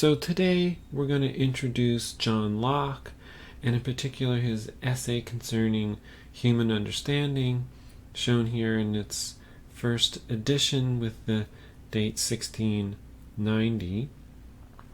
So today we're going to introduce John Locke, and in particular his essay concerning human understanding, shown here in its first edition with the date 1690.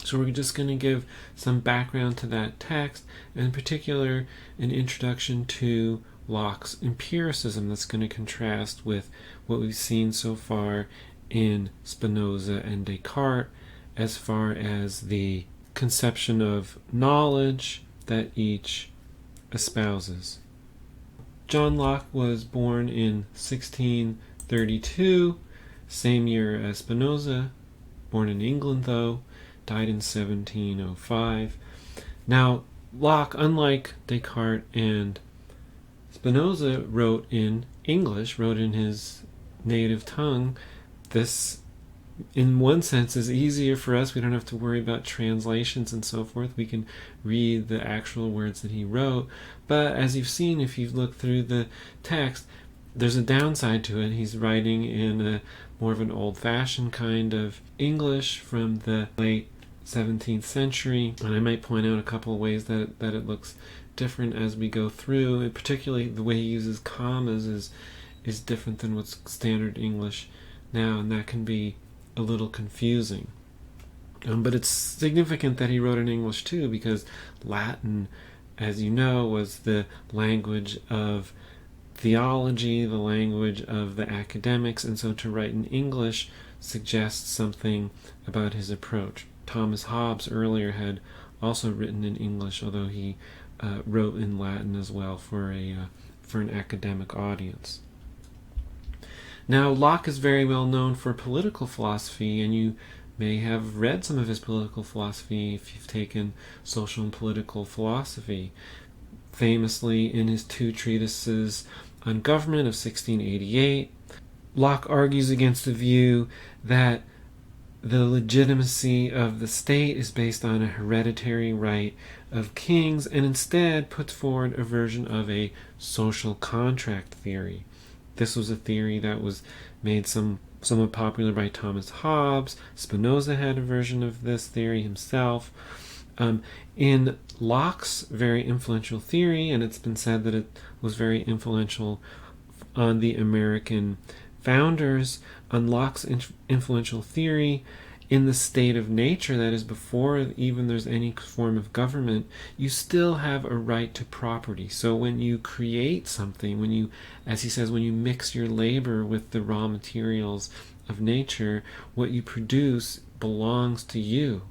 So we're just going to give some background to that text, and in particular an introduction to Locke's empiricism that's going to contrast with what we've seen so far in Spinoza and Descartes as far as the conception of knowledge that each espouses. John Locke was born in 1632, same year as Spinoza, born in England though, died in 1705. Now, Locke, unlike Descartes and Spinoza, wrote in English, wrote in his native tongue. This, in one sense, is easier for us. We don't have to worry about translations and so forth. We can read the actual words that he wrote. But as you've seen, if you've looked through the text, there's a downside to it. He's writing in a more of an old-fashioned kind of English from the late 17th century. And I might point out a couple of ways that it looks different as we go through. And particularly the way he uses commas is different than what's standard English now, and that can be a little confusing. But it's significant that he wrote in English too, because Latin, as you know, was the language of theology, the language of the academics, and so to write in English suggests something about his approach. Thomas Hobbes earlier had also written in English, although he wrote in Latin as well for an academic audience. Now, Locke is very well known for political philosophy, and you may have read some of his political philosophy if you've taken social and political philosophy. Famously, in his two treatises on government of 1688, Locke argues against the view that the legitimacy of the state is based on a hereditary right of kings, and instead puts forward a version of a social contract theory. This was a theory that was made somewhat popular by Thomas Hobbes. Spinoza had a version of this theory himself. In Locke's very influential theory, and it's been said that it was very influential on the American founders, on Locke's influential theory, in the state of nature, that is before even there's any form of government, you still have a right to property. So when you create something, when you, as he says, when you mix your labor with the raw materials of nature, what you produce belongs to you.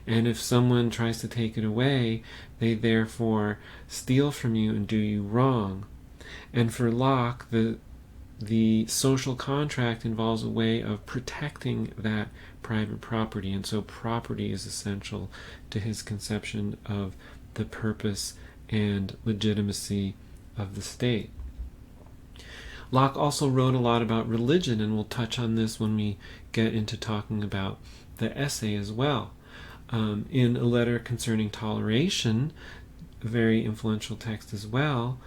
And if someone tries to take it away, they therefore steal from you and do you wrong. And for Locke, the social contract involves a way of protecting that private property, and so property is essential to his conception of the purpose and legitimacy of the state. Locke also wrote a lot about religion, and we'll touch on this when we get into talking about the essay as well. In a letter concerning toleration, a very influential text as well,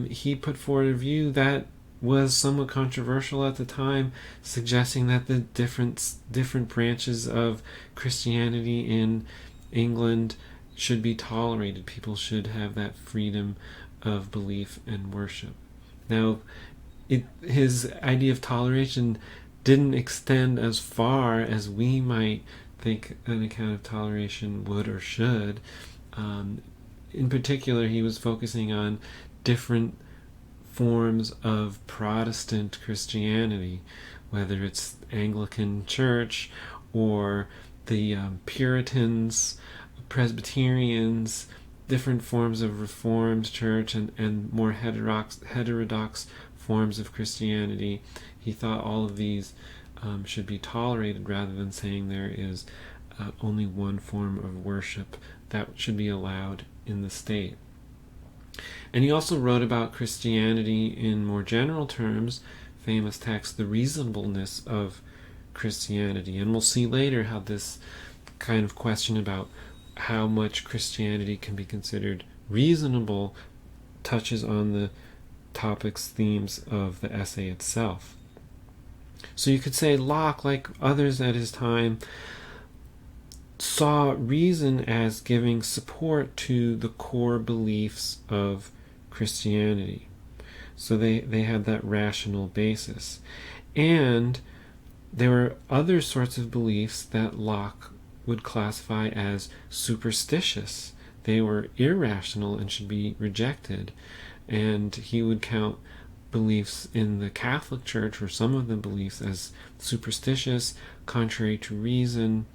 he put forward a view that was somewhat controversial at the time, suggesting that the different branches of Christianity in England should be tolerated. People should have that freedom of belief and worship. Now, his idea of toleration didn't extend as far as we might think an account of toleration would or should. In particular, he was focusing on different forms of Protestant Christianity, whether it's Anglican Church or the Puritans, Presbyterians, different forms of Reformed Church, and more heterodox forms of Christianity. He thought all of these should be tolerated, rather than saying there is only one form of worship that should be allowed in the state. And he also wrote about Christianity in more general terms, famous text, The Reasonableness of Christianity. And we'll see later how this kind of question about how much Christianity can be considered reasonable touches on the topics, themes of the essay itself. So you could say Locke, like others at his time, saw reason as giving support to the core beliefs of Christianity. So they had that rational basis. And there were other sorts of beliefs that Locke would classify as superstitious. They were irrational and should be rejected. And he would count beliefs in the Catholic Church, or some of the beliefs, as superstitious, contrary to reason,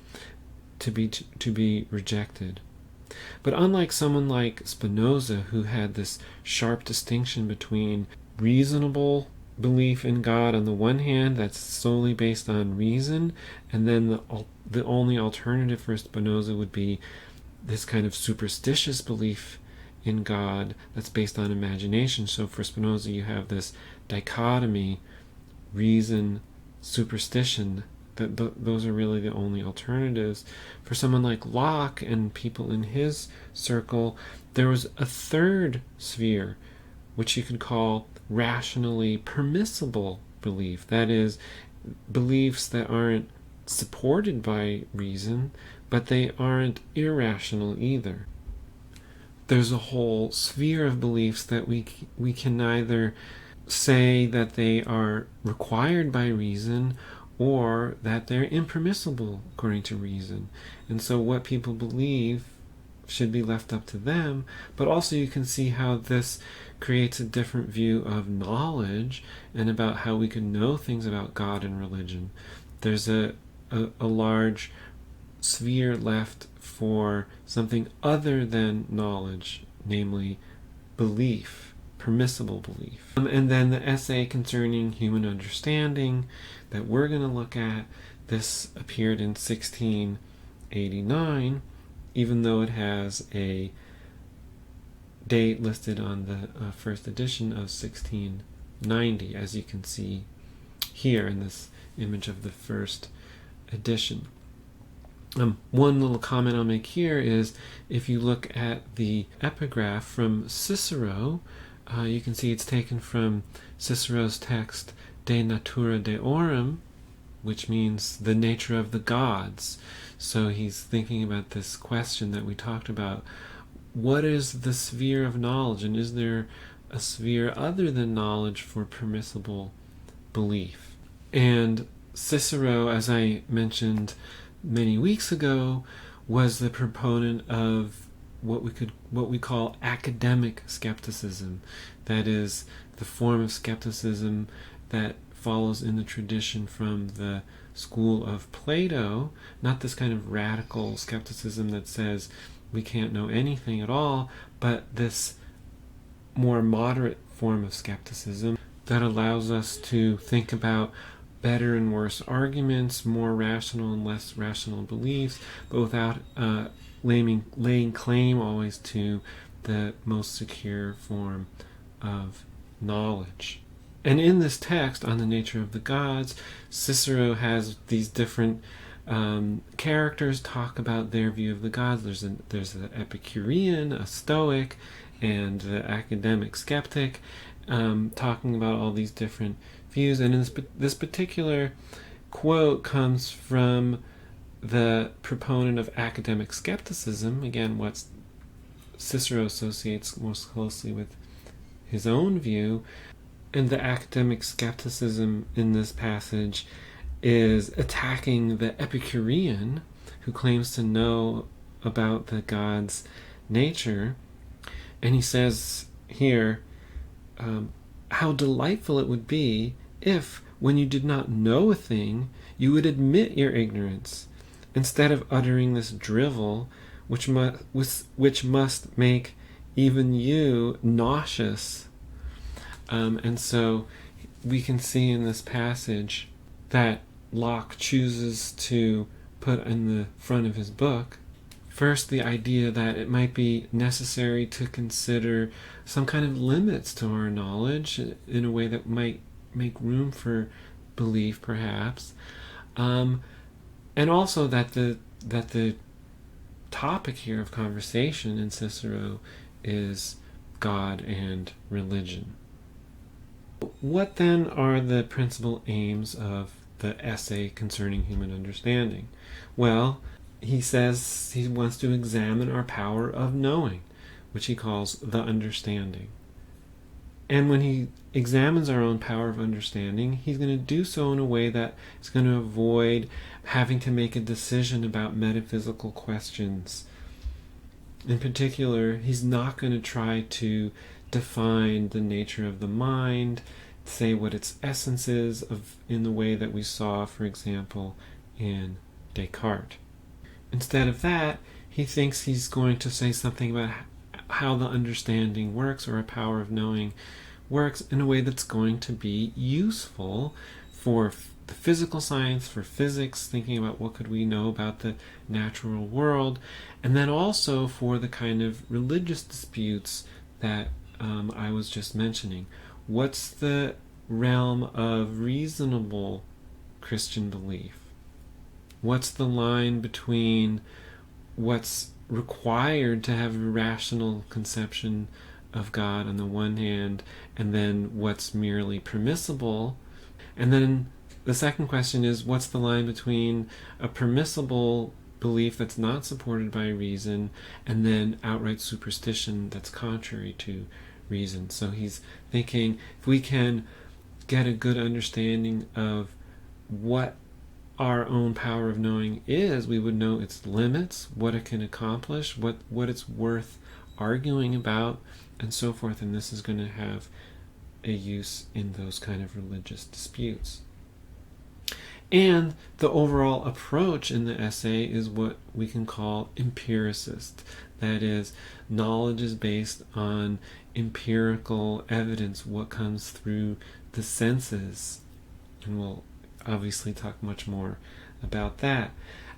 to be rejected. But unlike someone like Spinoza, who had this sharp distinction between reasonable belief in God on the one hand, that's solely based on reason, and then the only alternative for Spinoza would be this kind of superstitious belief in God that's based on imagination. So for Spinoza, you have this dichotomy, reason, superstition. Those are really the only alternatives. For someone like Locke and people in his circle, there was a third sphere, which you could call rationally permissible belief. That is, beliefs that aren't supported by reason, but they aren't irrational either. There's a whole sphere of beliefs that we can neither say that they are required by reason or that they're impermissible according to reason. And so what people believe should be left up to them, but also you can see how this creates a different view of knowledge and about how we can know things about God and religion. There's a large sphere left for something other than knowledge, namely belief, permissible belief. And then the essay concerning human understanding that we're going to look at, this appeared in 1689, even though it has a date listed on the first edition of 1690, as you can see here in this image of the first edition. One little comment I'll make here is, if you look at the epigraph from Cicero, you can see it's taken from Cicero's text De Natura Deorum, which means the nature of the gods. So he's thinking about this question that we talked about. What is the sphere of knowledge, and is there a sphere other than knowledge for permissible belief? And Cicero, as I mentioned many weeks ago, was the proponent of what we call academic skepticism. That is, the form of skepticism that follows in the tradition from the school of Plato, not this kind of radical skepticism that says we can't know anything at all, but this more moderate form of skepticism that allows us to think about better and worse arguments, more rational and less rational beliefs, but without laying claim always to the most secure form of knowledge. And in this text on the nature of the gods, Cicero has these different characters talk about their view of the gods. There's the Epicurean, a Stoic, and the academic skeptic, talking about all these different views. And in this particular quote comes from the proponent of academic skepticism, again, what Cicero associates most closely with his own view. And the academic skepticism in this passage is attacking the Epicurean, who claims to know about the God's nature. And he says here, how delightful it would be if, when you did not know a thing, you would admit your ignorance, instead of uttering this drivel, which must make even you nauseous. And so we can see in this passage that Locke chooses to put in the front of his book, first, the idea that it might be necessary to consider some kind of limits to our knowledge in a way that might make room for belief, perhaps, and also that the topic here of conversation in Cicero is God and religion. What then are the principal aims of the essay concerning human understanding? Well, he says he wants to examine our power of knowing, which he calls the understanding. And when he examines our own power of understanding, he's going to do so in a way that is going to avoid having to make a decision about metaphysical questions. In particular, he's not going to try to define the nature of the mind, say what its essence is in the way that we saw, for example, in Descartes. Instead of that, he thinks he's going to say something about how the understanding works, or a power of knowing works, in a way that's going to be useful for the physical science, for physics, thinking about what could we know about the natural world, and then also for the kind of religious disputes that I was just mentioning. What's the realm of reasonable Christian belief? What's the line between what's required to have a rational conception of God on the one hand, and then what's merely permissible? And then the second question is, what's the line between a permissible belief that's not supported by reason and then outright superstition that's contrary to reason? So he's thinking, if we can get a good understanding of what our own power of knowing is, we would know its limits, what it can accomplish, what it's worth arguing about, and so forth. And this is going to have a use in those kind of religious disputes. And the overall approach in the essay is what we can call empiricist. That is, knowledge is based on empirical evidence, what comes through the senses. And we'll obviously talk much more about that.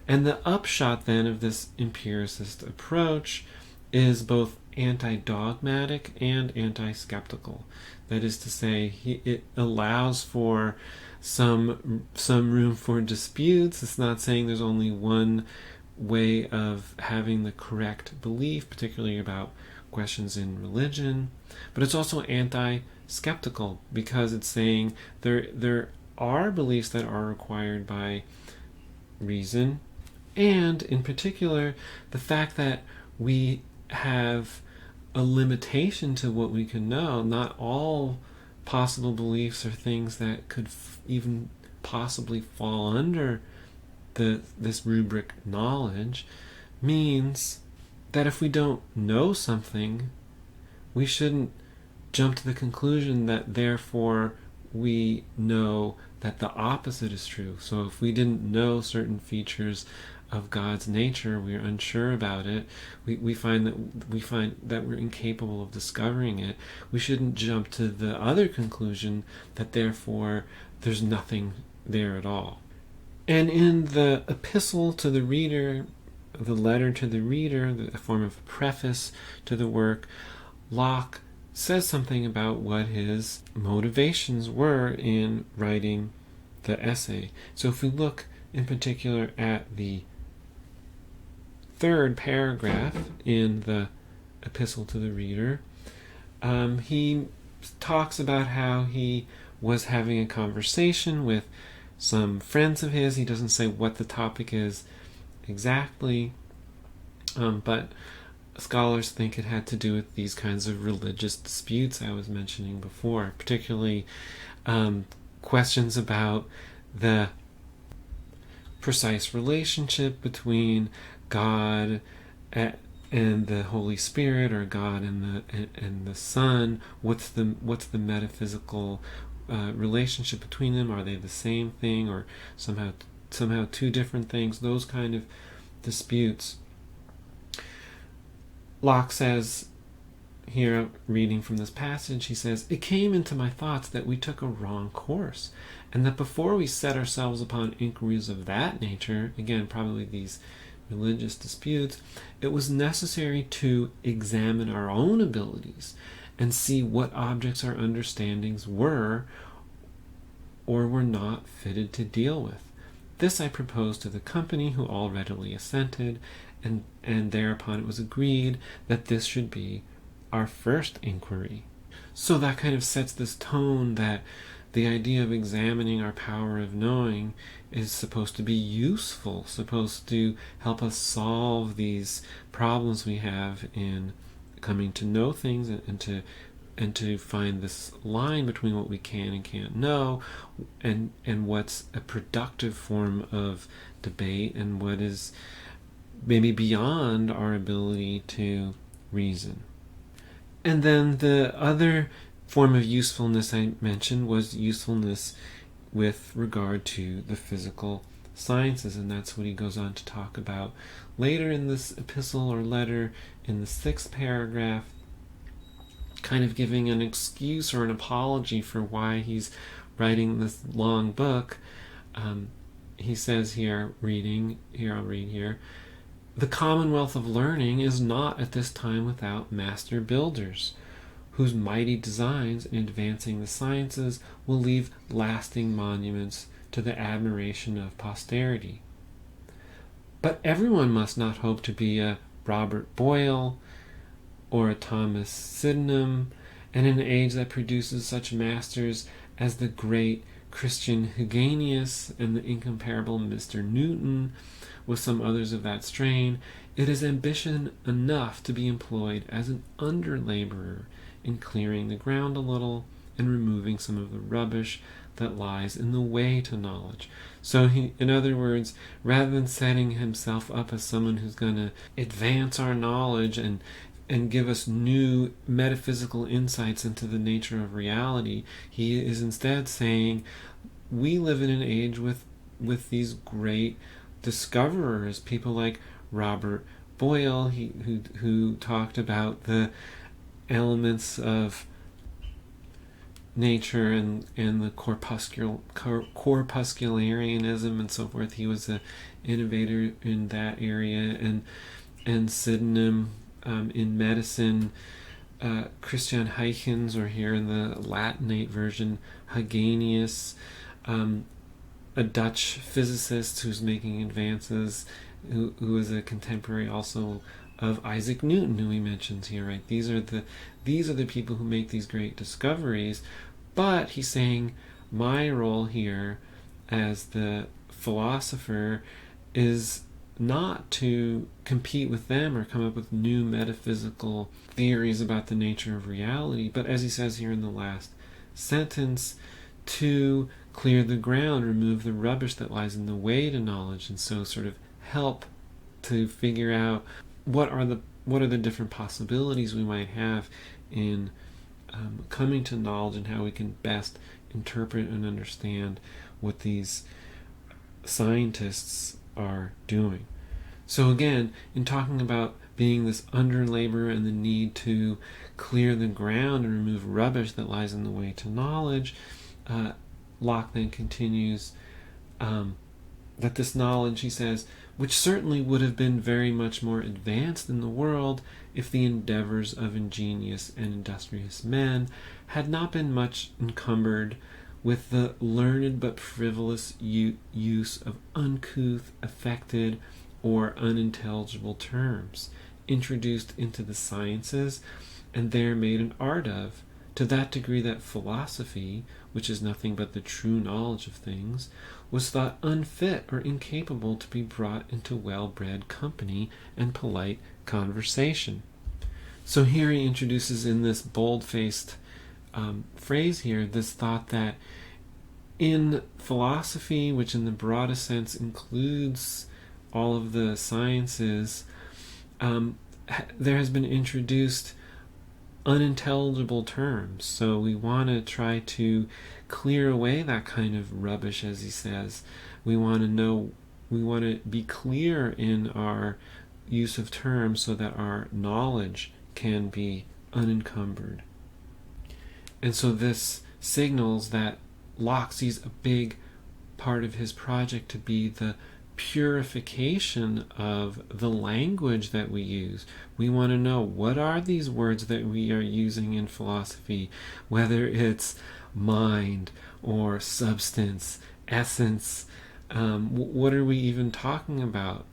And the upshot then of this empiricist approach is both anti-dogmatic and anti-skeptical. That is to say, it allows for some room for disputes. It's not saying there's only one way of having the correct belief, particularly about questions in religion, but it's also anti-skeptical, because it's saying there are beliefs that are required by reason, and in particular the fact that we have a limitation to what we can know. Not all possible beliefs are things that could even possibly fall under this rubric knowledge, means that if we don't know something, we shouldn't jump to the conclusion that therefore we know that the opposite is true. So if we didn't know certain features of God's nature, we're unsure about it, we find that we're incapable of discovering it, we shouldn't jump to the other conclusion that therefore there's nothing there at all. And in the epistle to the reader, the letter to the reader, the form of preface to the work, Locke says something about what his motivations were in writing the essay. So if we look in particular at the third paragraph in the epistle to the reader, he talks about how he was having a conversation with some friends of his. He doesn't say what the topic is exactly, but scholars think it had to do with these kinds of religious disputes I was mentioning before, particularly questions about the precise relationship between God and the Holy Spirit, or God and the Son. What's the metaphysical relationship between them? Are they the same thing, or somehow two different things? Those kind of disputes. Locke says here, reading from this passage, he says, "It came into my thoughts that we took a wrong course, and that before we set ourselves upon inquiries of that nature," again, probably these religious disputes, "it was necessary to examine our own abilities and see what objects our understandings were or were not fitted to deal with. This I proposed to the company, who all readily assented, and thereupon it was agreed that this should be our first inquiry." So that kind of sets this tone that the idea of examining our power of knowing is supposed to be useful, supposed to help us solve these problems we have in coming to know things, and to find this line between what we can and can't know, and what's a productive form of debate, and what is maybe beyond our ability to reason. And then the other form of usefulness I mentioned was usefulness with regard to the physical sciences, and that's what he goes on to talk about later in this epistle or letter in the 6th paragraph, kind of giving an excuse or an apology for why he's writing this long book. He says here, I'll read here, "The commonwealth of learning is not at this time without master builders, whose mighty designs in advancing the sciences will leave lasting monuments to the admiration of posterity. But everyone must not hope to be a Robert Boyle or a Thomas Sydenham, and in an age that produces such masters as the great Christian Hugenius and the incomparable Mr. Newton, with some others of that strain, it is ambition enough to be employed as an under-laborer in clearing the ground a little and removing some of the rubbish that lies in the way to knowledge." So he, in other words, rather than setting himself up as someone who's going to advance our knowledge and give us new metaphysical insights into the nature of reality, he is instead saying we live in an age with these great discoverers, people like Robert Boyle, who talked about the elements of nature and the corpuscularianism and so forth. He was an innovator in that area, and Sydenham in medicine, Christian Huygens, or here in the Latinate version, Hugenius, a Dutch physicist who's making advances, who is a contemporary also of Isaac Newton, who he mentions here, right? These are the people who make these great discoveries. But he's saying my role here as the philosopher is not to compete with them or come up with new metaphysical theories about the nature of reality, but as he says here in the last sentence, to clear the ground, remove the rubbish that lies in the way to knowledge, and so sort of help to figure out what are the different possibilities we might have in coming to knowledge, and how we can best interpret and understand what these scientists are doing. So again, in talking about being this under laborer and the need to clear the ground and remove rubbish that lies in the way to knowledge, Locke then continues that this knowledge, he says, which certainly would have been very much more advanced in the world if the endeavors of ingenious and industrious men had not been much encumbered with the learned but frivolous use of uncouth, affected, or unintelligible terms, introduced into the sciences, and there made an art of, to that degree that philosophy, which is nothing but the true knowledge of things, was thought unfit or incapable to be brought into well-bred company and polite conversation. So here he introduces in this bold-faced phrase here this thought that in philosophy, which in the broadest sense includes all of the sciences, there has been introduced unintelligible terms. So we want to try to clear away that kind of rubbish, as he says. We want to be clear in our use of terms so that our knowledge can be unencumbered. And so this signals that Locke sees a big part of his project to be the purification of the language that we use. We want to know, what are these words that we are using in philosophy, whether it's mind or substance, essence, what are we even talking about?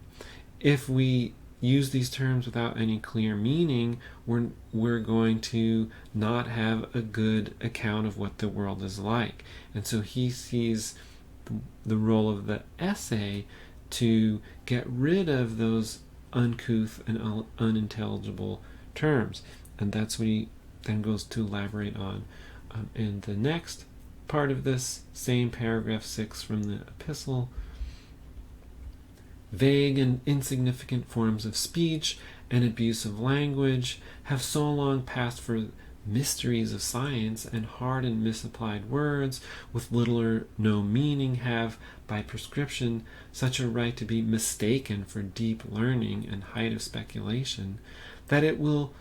If we use these terms without any clear meaning, we're going to not have a good account of what the world is like. And so he sees the role of the essay to get rid of those uncouth and unintelligible terms. And that's what he then goes to elaborate on in the next part of this same paragraph 6 from the epistle. Vague and insignificant forms of speech and abuse of language have so long passed for mysteries of science, and hard and misapplied words with little or no meaning have, by prescription, such a right to be mistaken for deep learning and height of speculation, that it will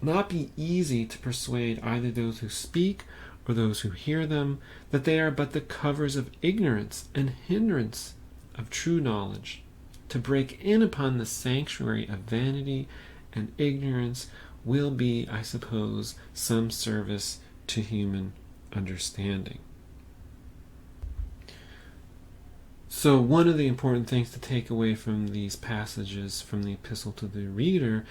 not be easy to persuade either those who speak or those who hear them that they are but the covers of ignorance and hindrance of true knowledge. To break in upon the sanctuary of vanity and ignorance will be, I suppose, some service to human understanding. So one of the important things to take away from these passages from the Epistle to the Reader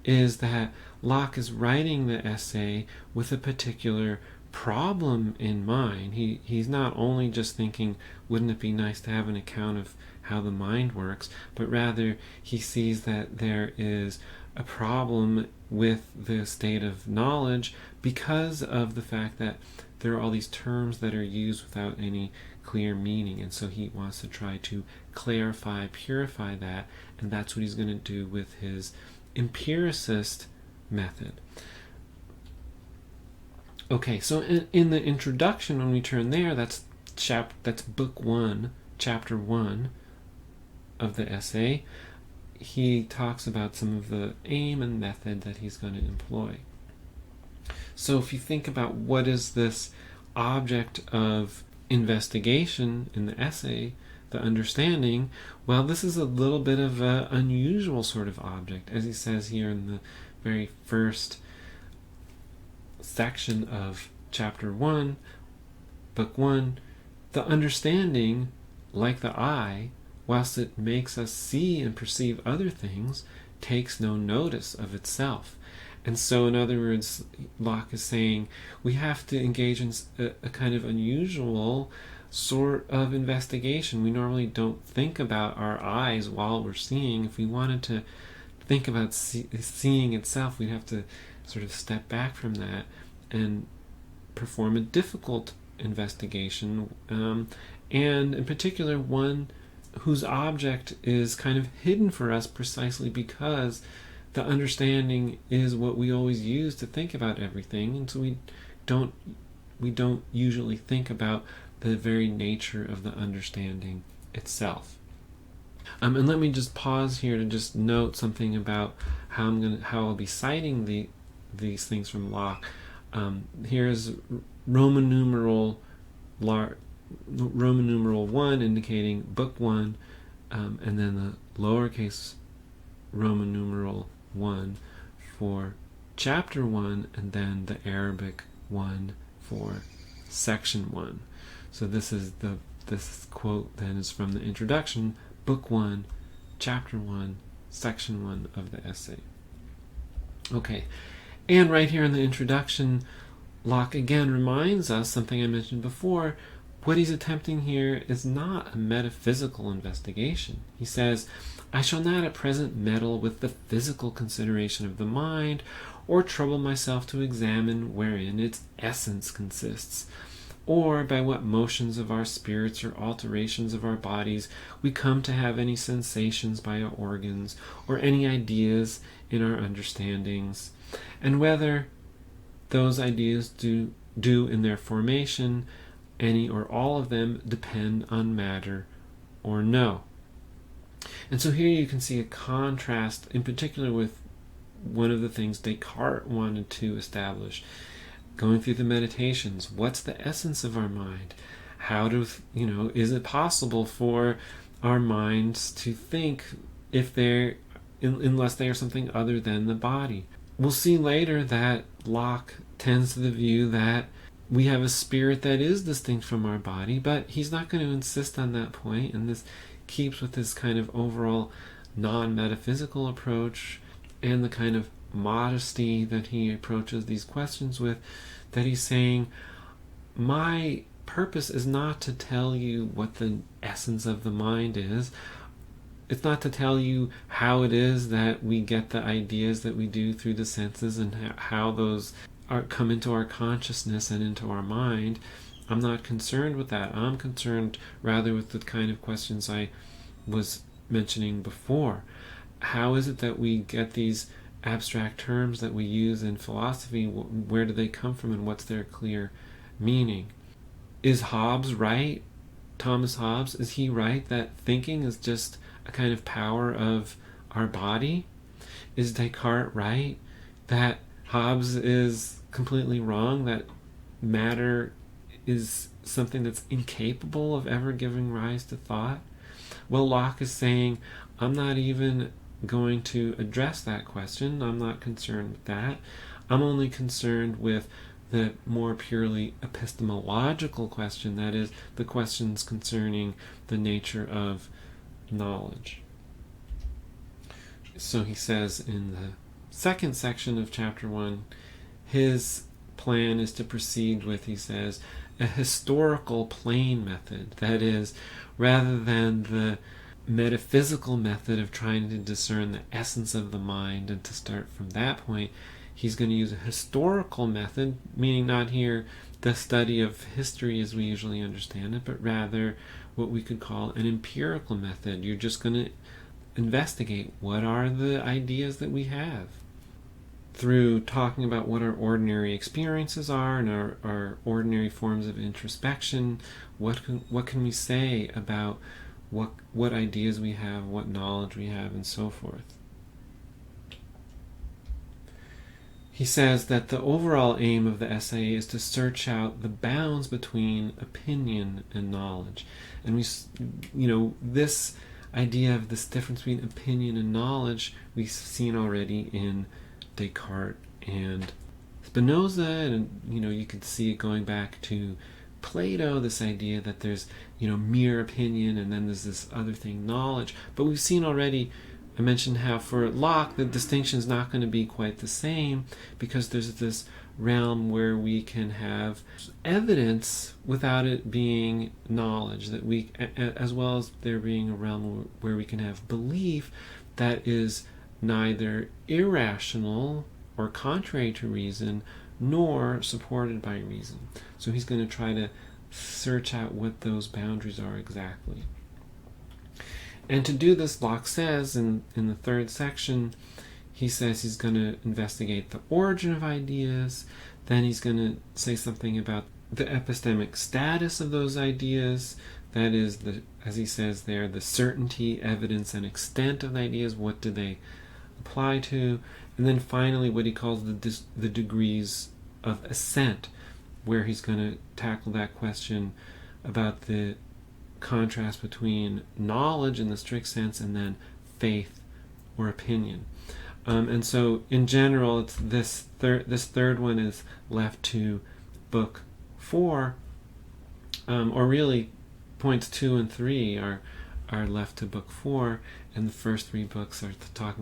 is that Locke is writing the essay with a particular problem in mind. He's not only just thinking, wouldn't it be nice to have an account of how the mind works, but rather he sees that there is a problem with the state of knowledge because of the fact that there are all these terms that are used without any clear meaning. And so he wants to try to clarify, purify that, and that's what he's going to do with his empiricist method. Okay, so in the introduction, when we turn there, that's book 1, chapter 1 of the essay. He talks about some of the aim and method that he's going to employ. So if you think about what is this object of investigation in the essay, the understanding, well, this is a little bit of an unusual sort of object. As he says here in the very first section of chapter 1, book 1, the understanding, like the eye, whilst it makes us see and perceive other things, takes no notice of itself. And so, in other words, Locke is saying we have to engage in a kind of unusual sort of investigation. We normally don't think about our eyes while we're seeing. If we wanted to think about seeing itself, we'd have to sort of step back from that and perform a difficult investigation, and in particular one whose object is kind of hidden for us precisely because the understanding is what we always use to think about everything, and so we don't usually think about the very nature of the understanding itself. And let me just pause here to just note something about how I'll be citing these things from Locke. Here's Roman numeral 1 indicating book 1, and then the lowercase Roman numeral 1 for chapter 1, and then the Arabic 1 for section 1. So this quote then is from the introduction, book 1, chapter 1, section 1 of the essay. Okay, and right here in the introduction, Locke again reminds us something I mentioned before. What he's attempting here is not a metaphysical investigation. He says, I shall not at present meddle with the physical consideration of the mind, or trouble myself to examine wherein its essence consists, or by what motions of our spirits or alterations of our bodies we come to have any sensations by our organs, or any ideas in our understandings, and whether those ideas do in their formation, any or all of them, depend on matter or no. And so here you can see a contrast, in particular with one of the things Descartes wanted to establish. Going through the meditations, what's the essence of our mind? How is it possible for our minds to think unless they are something other than the body? We'll see later that Locke tends to the view that we have a spirit that is distinct from our body, but he's not going to insist on that point, and this keeps with this kind of overall non-metaphysical approach and the kind of modesty that he approaches these questions with, that he's saying, my purpose is not to tell you what the essence of the mind is. It's not to tell you how it is that we get the ideas that we do through the senses and how those come into our consciousness and into our mind. I'm not concerned with that. I'm concerned rather with the kind of questions I was mentioning before. How is it that we get these abstract terms that we use in philosophy? Where do they come from, and what's their clear meaning? Is Hobbes right? Thomas Hobbes, is he right that thinking is just a kind of power of our body? Is Descartes right that Hobbes is completely wrong, that matter is something that's incapable of ever giving rise to thought? Well, Locke is saying, I'm not even going to address that question. I'm not concerned with that. I'm only concerned with the more purely epistemological question, that is, the questions concerning the nature of knowledge. So he says in the second section of chapter 1, his plan is to proceed with, he says, a historical plane method. That is, rather than the metaphysical method of trying to discern the essence of the mind and to start from that point, he's going to use a historical method, meaning not here the study of history as we usually understand it, but rather what we could call an empirical method. You're just going to investigate what are the ideas that we have through talking about what our ordinary experiences are and our ordinary forms of introspection. What can we say about what ideas we have, what knowledge we have, and so forth. He says that the overall aim of the essay is to search out the bounds between opinion and knowledge. And this idea of this difference between opinion and knowledge we've seen already in Descartes and Spinoza, and you could see it going back to Plato, this idea that there's mere opinion and then there's this other thing, knowledge. But we've seen already, I mentioned how for Locke the distinction is not going to be quite the same, because there's this realm where we can have evidence without it being knowledge, that we, as well as there being a realm where we can have belief that is neither irrational or contrary to reason nor supported by reason. So he's going to try to search out what those boundaries are exactly. And to do this, Locke says in the third section, he says he's going to investigate the origin of ideas, then he's going to say something about the epistemic status of those ideas, that is, as he says there, the certainty, evidence, and extent of the ideas, what do they apply to, and then finally what he calls the degrees of assent, where he's going to tackle that question about the contrast between knowledge in the strict sense and then faith or opinion. And so in general, it's this third one is left to book 4, or really points 2 and 3 are left to book 4, and the first 3 books are to talk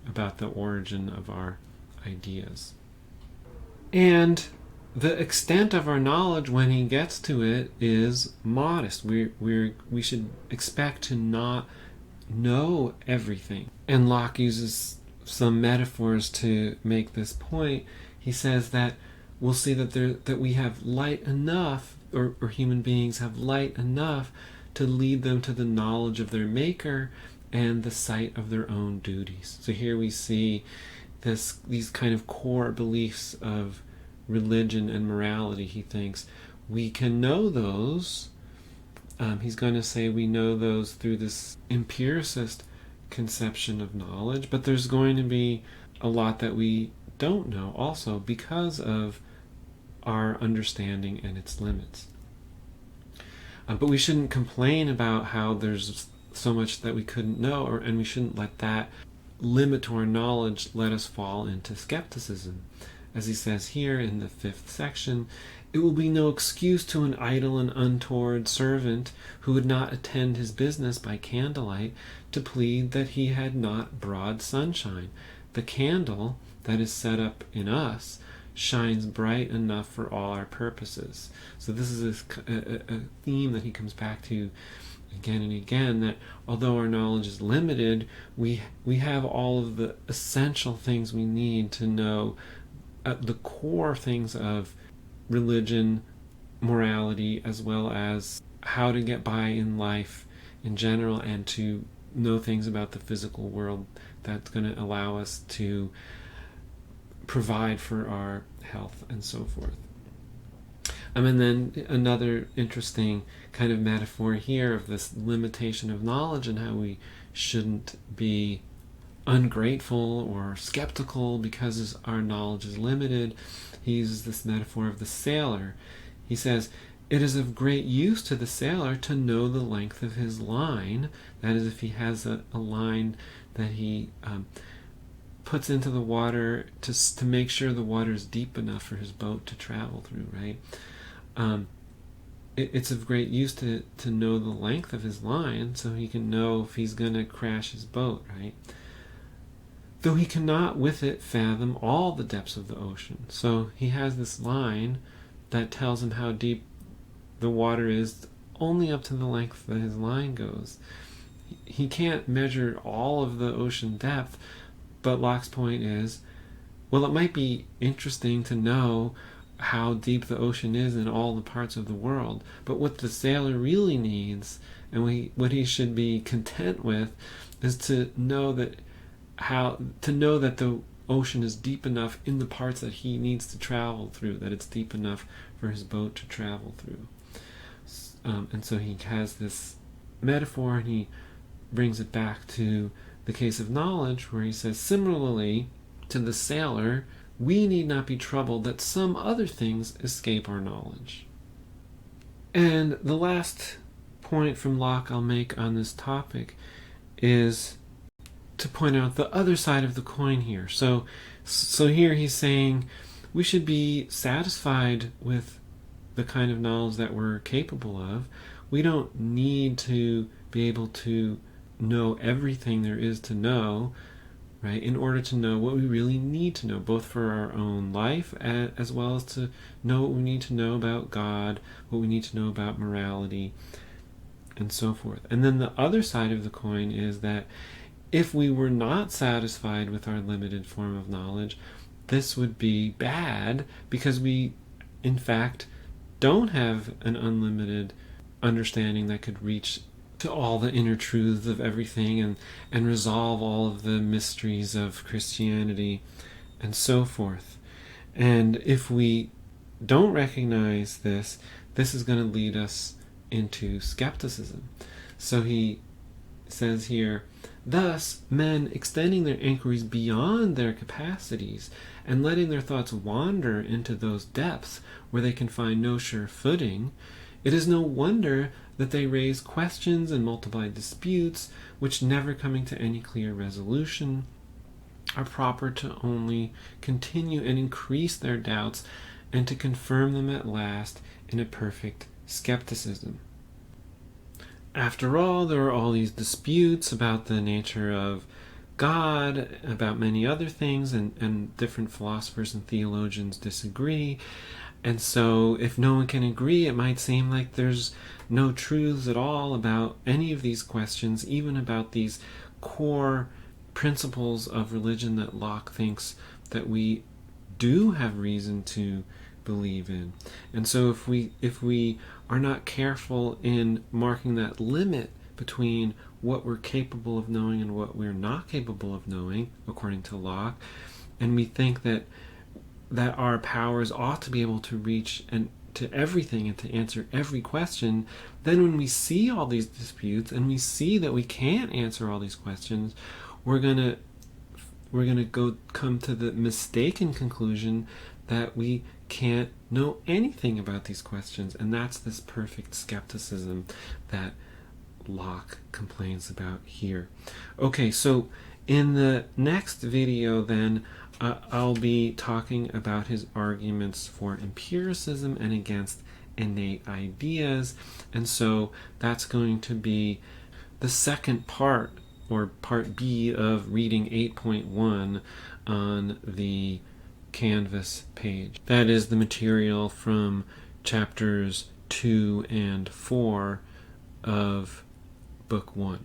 about the origin of our ideas. And the extent of our knowledge when he gets to it is modest. We should expect to not know everything. And Locke uses some metaphors to make this point. He says that we'll see that we have light enough, or human beings have light enough to lead them to the knowledge of their maker and the sight of their own duties. So here we see these kind of core beliefs of religion and morality. He thinks we can know those. He's going to say we know those through this empiricist conception of knowledge, but there's going to be a lot that we don't know also because of our understanding and its limits. But we shouldn't complain about how there's so much that we couldn't know, and we shouldn't let that limit to our knowledge let us fall into skepticism. As he says here in the 5th section, it will be no excuse to an idle and untoward servant who would not attend his business by candlelight to plead that he had not broad sunshine. The candle that is set up in us shines bright enough for all our purposes. So this is a theme that he comes back to again and again, that although our knowledge is limited, we have all of the essential things we need to know the core things of religion, morality, as well as how to get by in life in general, and to know things about the physical world that's going to allow us to provide for our health and so forth. And then another interesting kind of metaphor here of this limitation of knowledge and how we shouldn't be ungrateful or skeptical because our knowledge is limited. He uses this metaphor of the sailor. He says, "It is of great use to the sailor to know the length of his line." That is, if he has a line that he puts into the water to make sure the water is deep enough for his boat to travel through, right? It's of great use to know the length of his line so he can know if he's going to crash his boat, right? Though he cannot with it fathom all the depths of the ocean. So he has this line that tells him how deep the water is only up to the length that his line goes. He can't measure all of the ocean depth, but Locke's point is, well, it might be interesting to know how deep the ocean is in all the parts of the world, but what the sailor really needs, and what he should be content with, is to know that the ocean is deep enough in the parts that he needs to travel through, that it's deep enough for his boat to travel through. And so he has this metaphor, and he brings it back to the case of knowledge, where he says, "Similarly to the sailor, we need not be troubled that some other things escape our knowledge." And the last point from Locke I'll make on this topic is to point out the other side of the coin here. So here he's saying we should be satisfied with the kind of knowledge that we're capable of. We don't need to be able to know everything there is to know, right, in order to know what we really need to know, both for our own life as well as to know what we need to know about God, what we need to know about morality, and so forth. And then the other side of the coin is that if we were not satisfied with our limited form of knowledge, this would be bad, because we, in fact, don't have an unlimited understanding that could reach to all the inner truths of everything and resolve all of the mysteries of Christianity and so forth. And if we don't recognize this is going to lead us into skepticism. So he says here, "Thus, men extending their inquiries beyond their capacities and letting their thoughts wander into those depths where they can find no sure footing, it is no wonder that they raise questions and multiply disputes, which, never coming to any clear resolution, are proper to only continue and increase their doubts, and to confirm them at last in a perfect skepticism." After all, there are all these disputes about the nature of God, about many other things, and different philosophers and theologians disagree. And so if no one can agree, it might seem like there's no truths at all about any of these questions, even about these core principles of religion that Locke thinks that we do have reason to believe in. And so if we are not careful in marking that limit between what we're capable of knowing and what we're not capable of knowing, according to Locke, and we think that our powers ought to be able to reach and to everything and to answer every question, then when we see all these disputes and we see that we can't answer all these questions, we're gonna come to the mistaken conclusion that we can't know anything about these questions. And that's this perfect skepticism that Locke complains about here. Okay, so in the next video then, I'll be talking about his arguments for empiricism and against innate ideas. And so that's going to be the second part or part B of reading 8.1 on the Canvas page. That is the material from chapters 2 and 4 of Book 1.